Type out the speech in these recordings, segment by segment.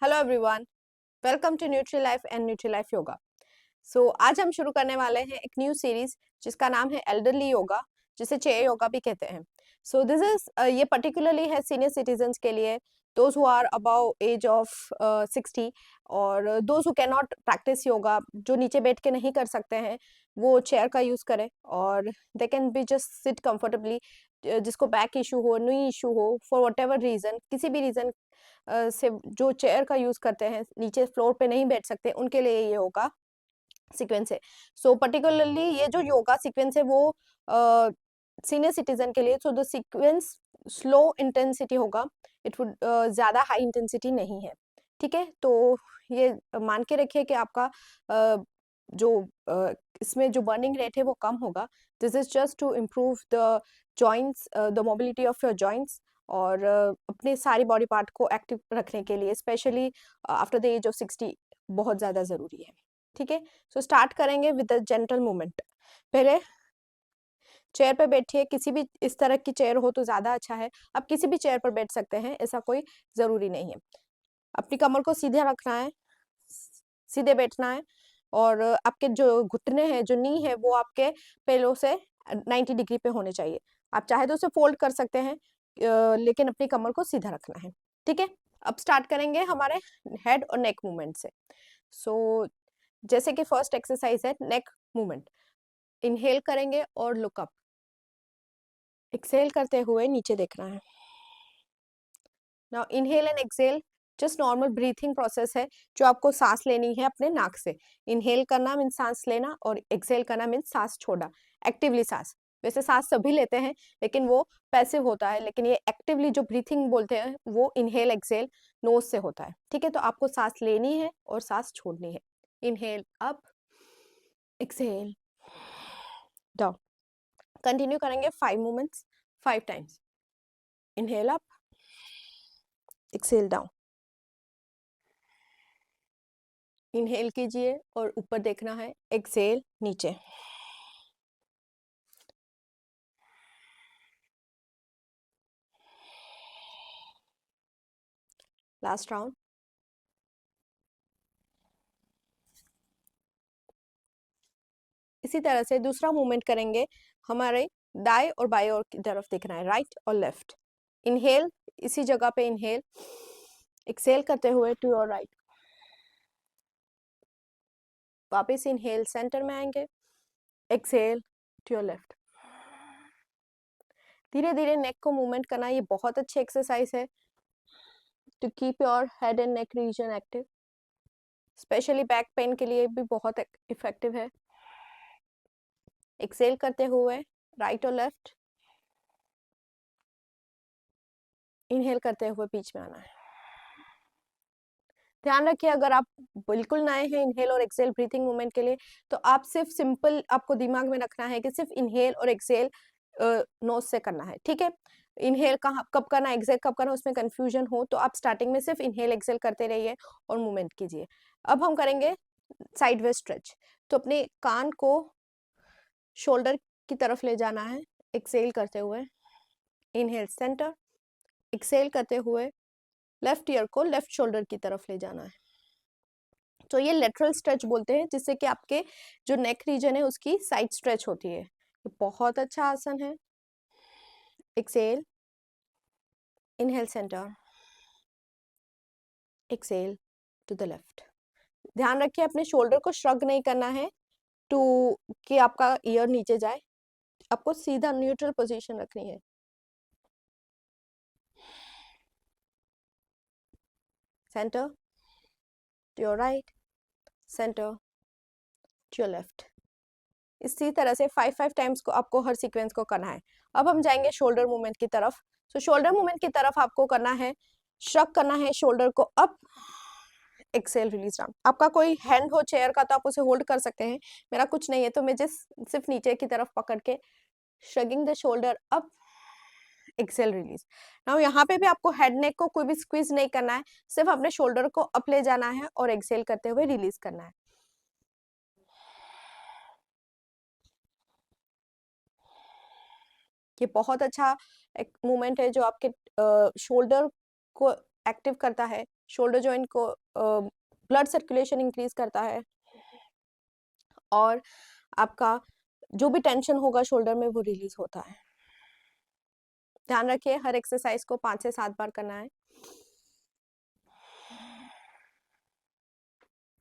Hello everyone, welcome to Nutri Life and Nutri Life yoga. आज हम शुरू करने वाले हैं एक न्यू सीरीज जिसका नाम है एल्डरली योगा, जिसे चेयर योगा भी कहते हैं। दिस इज ये पर्टिकुलरली है सीनियर सिटीजन्स के लिए, those who are about age of 60 और those who can not practice yoga, जो नीचे बैठ के नहीं कर सकते हैं वो चेयर का यूज करें और they can be just sit comfortably. जिसको बैक इशू हो, नी इशू हो, फॉर वट एवर रीजन, किसी भी रीजन से जो चेयर का यूज करते हैं, नीचे फ्लोर पे नहीं बैठ सकते, उनके लिए ये योगा सीक्वेंस है। पर्टिकुलरली ये जो योगा सीक्वेंस है वो सीनियर सिटीजन के लिए, so the sequence slow intensity होगा, इट वुड ज्यादा हाई इंटेंसिटी नहीं है। ठीक है, तो ये मान के रखिए कि आपका जो इसमें जो बर्निंग रेट है वो कम होगा। This is just to improve the joints, the mobility of your joints, और अपने सारी बॉडी पार्ट को एक्टिव रखने के लिए, specially after the age of 60 बहुत ज़्यादा ज़रूरी है। ठीक है, स्टार्ट करेंगे विद द जेंटल मूवमेंट। पहले चेयर पर बैठिए, किसी भी इस तरह की चेयर हो तो ज़्यादा अच्छा है। आप किसी भी चेयर पर बैठ सकते हैं, ऐसा कोई ज़रूरी नहीं है। अपनी कमर को सीधा रखना है, सीधे बैठना है, और आपके जो घुटने हैं, जो नी है, वो आपके पैरों से 90 डिग्री पे होने चाहिए। आप चाहे तो उसे फोल्ड कर सकते हैं, लेकिन अपनी कमर को सीधा रखना है। ठीक है, अब स्टार्ट करेंगे हमारे हेड और नेक मूवमेंट से। जैसे कि फर्स्ट एक्सरसाइज है नेक मूवमेंट। इनहेल करेंगे और लुक अप, एक्सहेल करते हुए नीचे देखना है। Now inhale and exhale just normal breathing process है, जो आपको सांस लेनी है अपने नाक से। इनहेल करना मीन सांस लेना, और एक्सहेल करना मीन सांस छोड़ना, एक्टिवली सांस। वैसे सांस सभी लेते हैं, लेकिन वो पैसिव होता है, लेकिन ये एक्टिवली जो ब्रीथिंग बोलते हैं वो इनहेल एक्सहेल नोज से होता है। ठीक है, तो आपको सांस लेनी है और सांस छोड़नी है। Inhale up, exhale down. Continue करेंगे 5 movements 5 times. Inhale up, exhale down. Inhale कीजिए और ऊपर देखना है, एक्सहेल नीचे। Last round. इसी तरह से दूसरा मूवमेंट करेंगे, हमारे दाएं और बाएं ओर की तरफ देखना है, राइट और लेफ्ट। इनहेल इसी जगह पे इनहेल, एक्सहेल करते हुए टू योर राइट। वापस इनहेल सेंटर में आएंगे, एक्सहेल टू योर लेफ्ट। धीरे धीरे नेक को मूवमेंट करना, ये बहुत अच्छी एक्सरसाइज है to keep your head and neck region active, specially back pain के लिए भी बहुत इफेक्टिव है। एक्सहेल करते हुए राइट और लेफ्ट, इनहेल करते हुए बीच में आना है। ध्यान रखिए, अगर आप बिल्कुल नए हैं इनहेल और एक्सहेल ब्रीथिंग मूवमेंट के लिए, तो आप सिर्फ सिंपल, आपको दिमाग में रखना है कि सिर्फ इनहेल और एक्सहेल नोज से करना है। ठीक है, इनहेल कब करना, एक्सहेल कब करना, उसमें कंफ्यूजन हो तो आप स्टार्टिंग में सिर्फ इनहेल एक्सहेल करते रहिए और मूवमेंट कीजिए। अब हम करेंगे साइड वे स्ट्रेच। तो अपने कान को शोल्डर की तरफ ले जाना है, एक्सहेल करते हुए। इनहेल सेंटर, एक्सहेल करते हुए लेफ्ट ईयर को लेफ्ट शोल्डर की तरफ ले जाना है। तो ये लेटरल स्ट्रेच बोलते हैं, जिससे कि आपके जो नेक रीजन है उसकी साइड स्ट्रेच होती है। ये बहुत अच्छा आसन है। Exhale, inhale centre, exhale to the left. ध्यान रखिए, अपने शोल्डर को श्रग नहीं करना है टू कि आपका ईयर नीचे जाए, आपको सीधा न्यूट्रल पोजीशन रखनी है। Centre to your right, centre to your left. इसी तरह से 5 टाइम्स को आपको हर सीक्वेंस को करना है। अब हम जाएंगे शोल्डर मूवमेंट की तरफ। शोल्डर मूवमेंट की तरफ आपको करना है, श्रग करना है शोल्डर को अप, एक्सेल रिलीज डाउन। आपका कोई हैंड हो चेयर का तो आप उसे होल्ड कर सकते हैं, मेरा कुछ नहीं है तो मैं सिर्फ नीचे की तरफ पकड़ के shrugging the shoulder up, exhale release. Now यहाँ पे भी आपको हेड नेक को कोई भी स्क्वीज नहीं करना है, सिर्फ अपने शोल्डर को अप ले जाना है और एक्सेल करते हुए रिलीज करना है। ये बहुत अच्छा एक मूवमेंट है जो आपके शोल्डर को एक्टिव करता है, शोल्डर जॉइंट को ब्लड सर्कुलेशन इंक्रीज करता है और आपका जो भी टेंशन होगा शोल्डर में वो रिलीज होता है। ध्यान रखिए हर एक्सरसाइज को 5 से 7 बार करना है।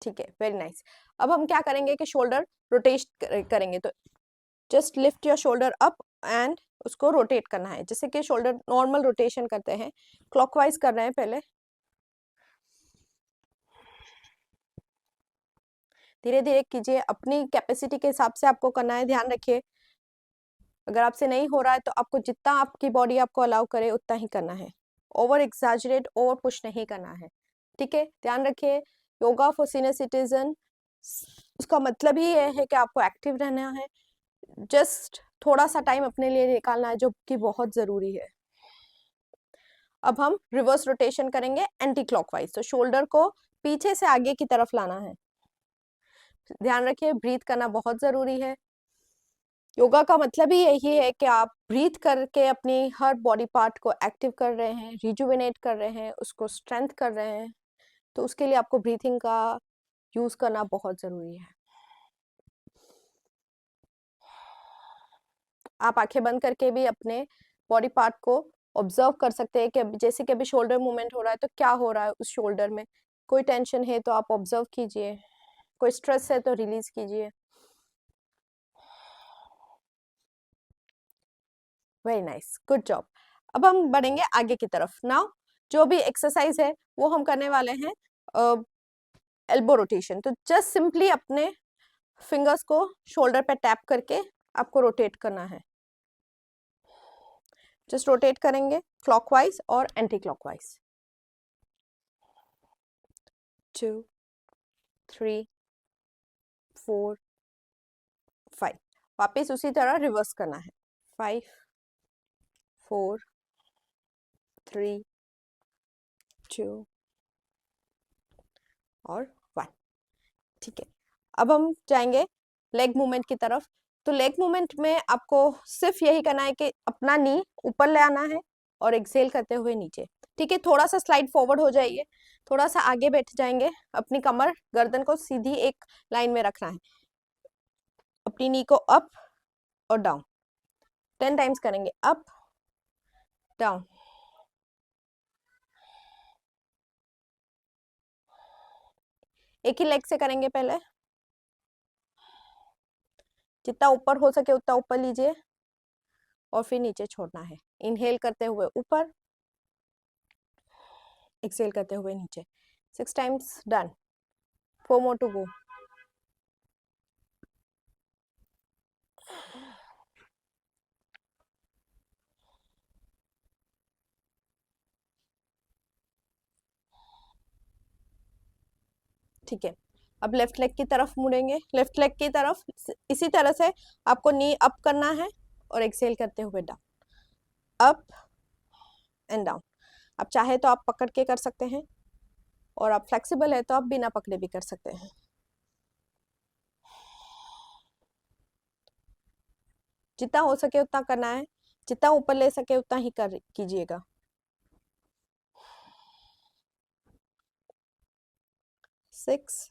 ठीक है, वेरी नाइस। अब हम क्या करेंगे कि शोल्डर रोटेट करेंगे, तो just lift your shoulder up and उसको रोटेट करना है, जैसे कि शोल्डर नॉर्मल रोटेशन करते हैं। क्लॉकवाइज कर रहे हैं पहले, धीरे धीरे कीजिए, अपनी कैपेसिटी के हिसाब से आपको करना है। ध्यान रखिए अगर आपसे नहीं हो रहा है तो आपको जितना आपकी बॉडी आपको अलाउ करे उतना ही करना है, ओवर एक्सैजरेट ओवर पुश नहीं करना है। ठीक है, ध्यान रखिए योगा फॉर सीनियर सिटीजन, उसका मतलब ही ये है कि आपको एक्टिव रहना है, जस्ट थोड़ा सा टाइम अपने लिए निकालना है जो कि बहुत जरूरी है। अब हम रिवर्स रोटेशन करेंगे एंटी क्लॉकवाइज, तो शोल्डर को पीछे से आगे की तरफ लाना है। ध्यान रखिए ब्रीथ करना बहुत जरूरी है। योगा का मतलब ही यही है कि आप ब्रीथ करके अपनी हर बॉडी पार्ट को एक्टिव कर रहे हैं, रिजुविनेट कर रहे हैं, उसको स्ट्रेंथ कर रहे हैं, तो उसके लिए आपको ब्रीथिंग का यूज करना बहुत जरूरी है। आप आंखें बंद करके भी अपने बॉडी पार्ट को ऑब्जर्व कर सकते हैं कि जैसे कि अभी शोल्डर मूवमेंट हो रहा है तो क्या हो रहा है उस शोल्डर में, कोई टेंशन है तो आप ऑब्जर्व कीजिए, कोई स्ट्रेस है तो रिलीज कीजिए। Very nice, good job. अब हम बढ़ेंगे आगे की तरफ। नाउ जो भी एक्सरसाइज है वो हम करने वाले हैं एल्बो रोटेशन, तो जस्ट सिंपली अपने फिंगर्स को शोल्डर पे टैप करके आपको रोटेट करना है। जस्ट रोटेट करेंगे क्लॉकवाइज और एंटी क्लॉकवाइज। 2 3 4 5, वापिस उसी तरह रिवर्स करना है। 5 4 3 2 और 1। ठीक है, अब हम जाएंगे लेग मूवमेंट की तरफ। तो लेग मूवमेंट में आपको सिर्फ यही करना है कि अपना नी ऊपर ले आना है और एक्सेल करते हुए नीचे। ठीक है, थोड़ा सा स्लाइड फॉरवर्ड हो जाइए, थोड़ा सा आगे बैठ जाएंगे, अपनी कमर गर्दन को सीधी एक लाइन में रखना है, अपनी नी को अप और डाउन 10 टाइम्स करेंगे, अप डाउन। एक ही लेग से करेंगे पहले, जितना ऊपर हो सके उतना ऊपर लीजिए और फिर नीचे छोड़ना है। इनहेल करते हुए ऊपर, एक्सेल करते हुए नीचे। 6 times done, 4 more to go. ठीक है, अब लेफ्ट लेग की तरफ मुड़ेंगे, लेफ्ट लेग की तरफ इसी तरह से आपको नी अप करना है और एक्सेल करते हुए डाउन, अप एंड डाउन। आप चाहे तो आप पकड़ के कर सकते हैं और आप फ्लेक्सिबल है तो आप बिना पकड़े भी कर सकते हैं। जितना हो सके उतना करना है, जितना ऊपर ले सके उतना ही कर कीजिएगा। 6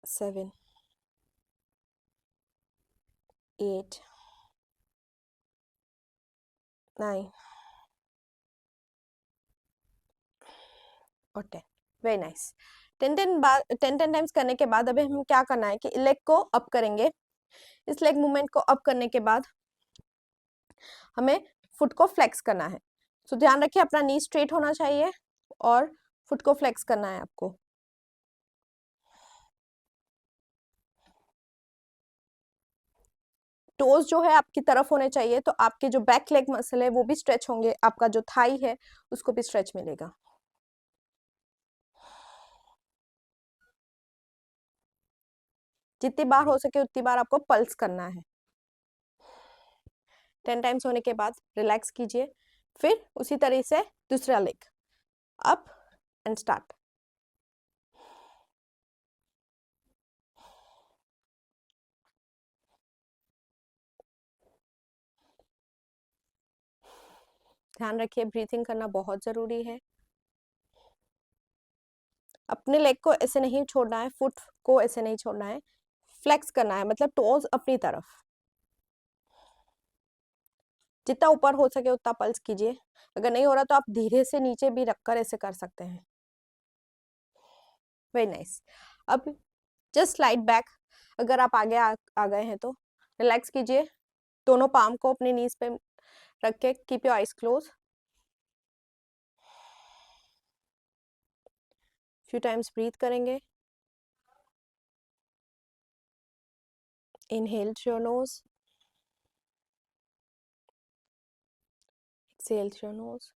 7 8 9 और 10। Very nice. 10 टाइम्स करने के बाद अभी हम क्या करना है कि लेग को अप करेंगे। इस लेग मूवमेंट को अप करने के बाद हमें फुट को फ्लेक्स करना है। तो ध्यान रखिए अपना नी स्ट्रेट होना चाहिए और फुट को फ्लेक्स करना है आपको। टोज जो है आपकी तरफ होने चाहिए, तो आपके जो बैक लेग मसल है वो भी स्ट्रेच होंगे, आपका जो थाई है उसको भी स्ट्रेच मिलेगा। जितनी बार हो सके उतनी बार आपको पल्स करना है। 10 टाइम्स होने के बाद रिलैक्स कीजिए, फिर उसी तरह से दूसरा लेग अप एंड स्टार्ट। ध्यान रखिए ब्रीथिंग करना बहुत जरूरी है। अपने लेग को ऐसे नहीं छोड़ना है, फुट को ऐसे नहीं छोड़ना है, फ्लेक्स करना है, मतलब टोज अपनी तरफ, जितना ऊपर हो सके उतना पल्स कीजिए। अगर नहीं हो रहा तो आप धीरे से नीचे भी रखकर ऐसे कर सकते हैं। Very nice. अब जस्ट स्लाइड बैक, अगर आप आगे आ गए हैं तो रिलैक्स कीजिए, दोनों पाम को अपने नीज पे रख के keep your eyes close, few times breathe करेंगे। Inhale through your nose, exhale through your nose,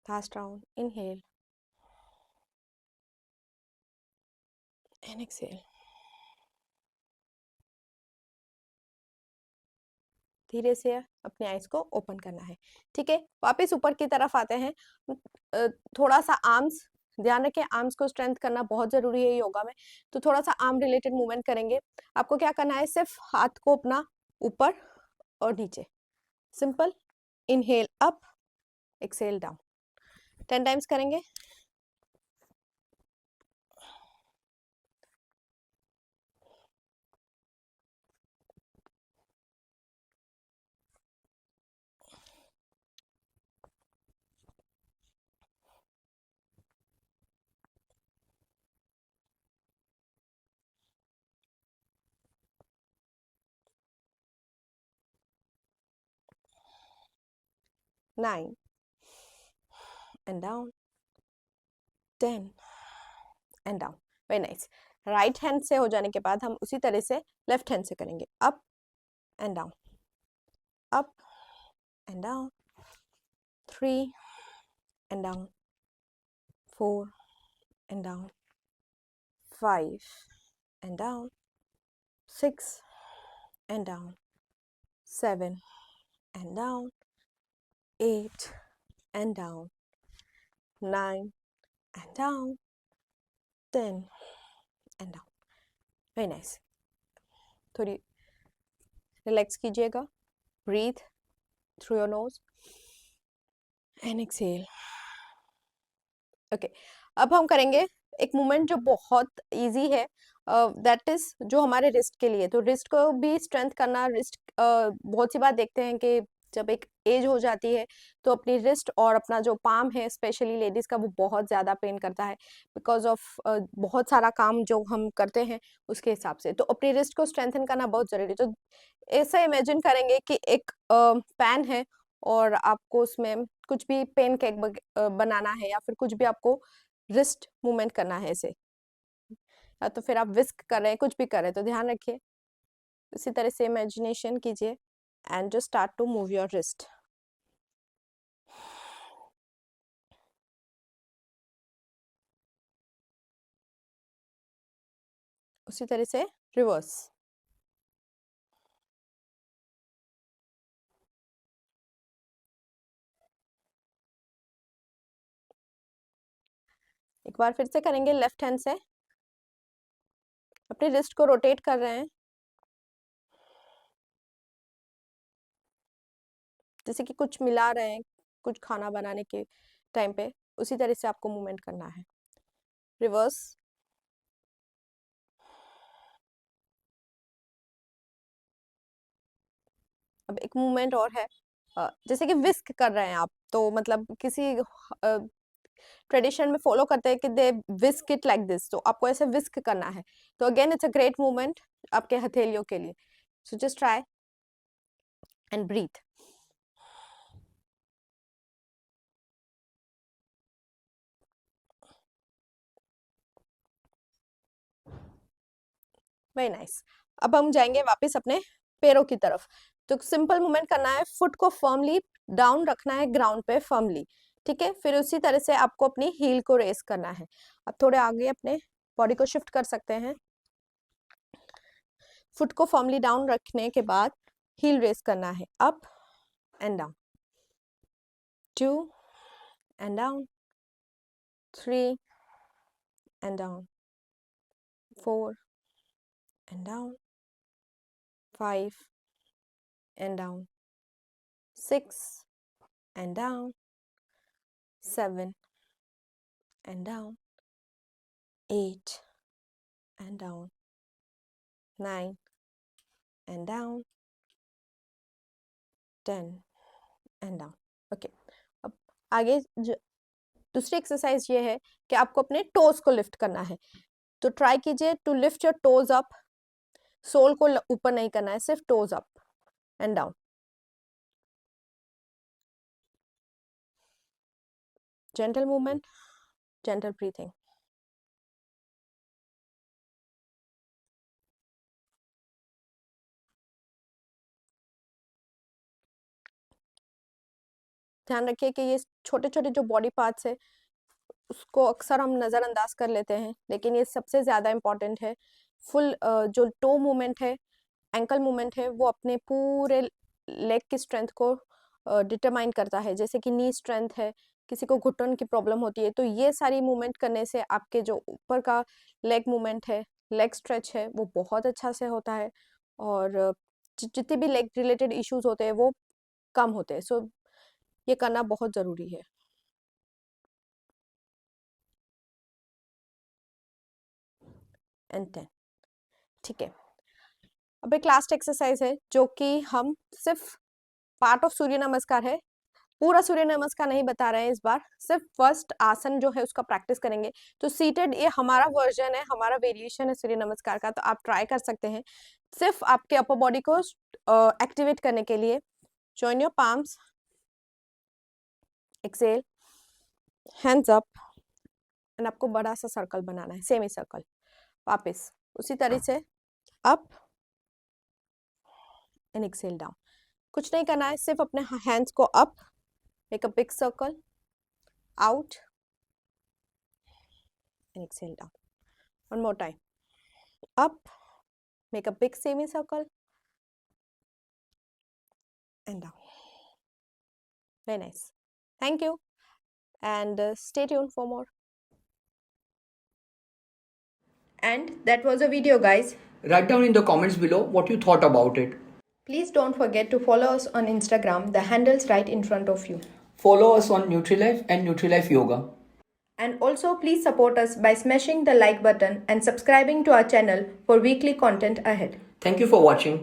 last round, inhale and exhale. धीरे से अपने आइज को ओपन करना है। ठीक है, वापस ऊपर की तरफ आते हैं। थोड़ा सा आर्म्स, ध्यान रखें आर्म्स को स्ट्रेंथ करना बहुत जरूरी है योगा में, तो थोड़ा सा आर्म रिलेटेड मूवमेंट करेंगे। आपको क्या करना है, सिर्फ हाथ को अपना ऊपर और नीचे, simple, inhale up, exhale down, 10 times करेंगे। Nine and down, 10 and down, very nice. Right hand से हो जाने के बाद हम उसी तरह से लेफ्ट हैंड से करेंगे, up and down, up and down, 3 and down, 4 and down, 5 and down, 6 and down, 7 and down, 8 and down, 9 and down, 10 and down. Very nice. थोड़ी रिलैक्स कीजिएगा, breathe through your nose and exhale. Okay, अब हम करेंगे एक movement जो बहुत easy है, that is जो हमारे रिस्ट के लिए। तो रिस्ट को भी स्ट्रेंथ करना, रिस्ट बहुत सी बार देखते हैं कि जब एक एज हो जाती है तो अपनी रिस्ट और अपना जो पाम है, स्पेशली लेडीज का, वो बहुत ज्यादा पेन करता है बिकॉज ऑफ बहुत सारा काम जो हम करते हैं उसके हिसाब से। तो अपनी रिस्ट को स्ट्रेंथन करना बहुत जरूरी है। तो ऐसा इमेजिन करेंगे कि एक पैन है और आपको उसमें कुछ भी पेन केक बनाना है, या फिर कुछ भी आपको रिस्ट मूवमेंट करना है ऐसे, या तो फिर आप विस्क कर रहे हैं, कुछ भी कर रहे हैं, तो ध्यान रखिए इसी तरह से इमेजिनेशन कीजिए and just start to move your wrist. उसी तरह से रिवर्स, एक बार फिर से करेंगे, लेफ्ट हैंड से अपने रिस्ट को रोटेट कर रहे हैं, जैसे कि कुछ मिला रहे हैं कुछ खाना बनाने के टाइम पे, उसी तरह से आपको मूवमेंट करना है। रिवर्स, अब एक मूवमेंट और है, जैसे कि विस्क कर रहे हैं आप, तो मतलब किसी ट्रेडिशन में फॉलो करते हैं कि they whisk it like this, तो आपको ऐसे विस्क करना है। तो again it's a great movement आपके हथेलियों के लिए। So just try and breathe. Very nice. अब हम जाएंगे वापस अपने पैरों की तरफ। तो सिंपल मूवमेंट करना है, फुट को फर्मली डाउन रखना है ग्राउंड पे फर्मली, ठीक है। फिर उसी तरह से आपको अपनी हील को रेस करना है। अब थोड़े आगे अपने बॉडी को शिफ्ट कर सकते हैं, फुट को फर्मली डाउन रखने के बाद हील रेस करना है, up and down, 2 and down, 3 and down, 4 and down, 5 and down, 6 and down, 7 and down, 8 and down, 9 and down, 10 and down. Okay, अब आगे दूसरी एक्सरसाइज ये है कि आपको अपने टोज को लिफ्ट करना है, तो ट्राई कीजिए to lift your toes up, sole को ऊपर नहीं करना है, सिर्फ toes up and down. Gentle movement, gentle breathing. ध्यान रखिए कि ये छोटे छोटे जो बॉडी पार्ट्स है उसको अक्सर हम नज़रअंदाज कर लेते हैं, लेकिन ये सबसे ज़्यादा इम्पॉर्टेंट है. फुल जो टो मूवमेंट है, एंकल मूवमेंट है, वो अपने पूरे लेग की स्ट्रेंथ को डिटरमाइन करता है. जैसे कि नी स्ट्रेंथ है, किसी को घुटन की प्रॉब्लम होती है, तो ये सारी मूवमेंट करने से आपके जो ऊपर का लेग मूवमेंट है, लेग स्ट्रेच है, वो बहुत अच्छा से होता है, और जितने भी लेग रिलेटेड इश्यूज होते हैं वो कम होते हैं. सो ये करना बहुत ज़रूरी है. एंड 10. ठीक है, अब एक लास्ट एक्सरसाइज है जो कि हम सिर्फ पार्ट ऑफ सूर्य नमस्कार है, पूरा सूर्य नमस्कार नहीं बता रहे हैं इस बार, सिर्फ फर्स्ट आसन जो है उसका प्रैक्टिस करेंगे. तो सीटेड ये हमारा वर्जन है, हमारा वेरिएशन है सूर्य नमस्कार का, तो आप ट्राई कर सकते हैं सिर्फ आपके अपर बॉडी को एक्टिवेट करने के लिए. Join your palms, exhale, hands up, and आपको बड़ा सा सर्कल बनाना है, सेमी सर्कल. वापस उसी तरह से अप एंड एक्सेल डाउन. कुछ नहीं करना है, सिर्फ अपने हैंड्स को up, make a big circle, out and exhale down. One more time. Up, make a big semicircle and down. Very nice. Thank you, and stay tuned for more. And that was a video, guys. Write down in the comments below what you thought about it. Please don't forget to follow us on Instagram. The handle's right in front of you. Follow us on NutriLife and NutriLife Yoga. And also please support us by smashing the like button and subscribing to our channel for weekly content ahead. Thank you for watching.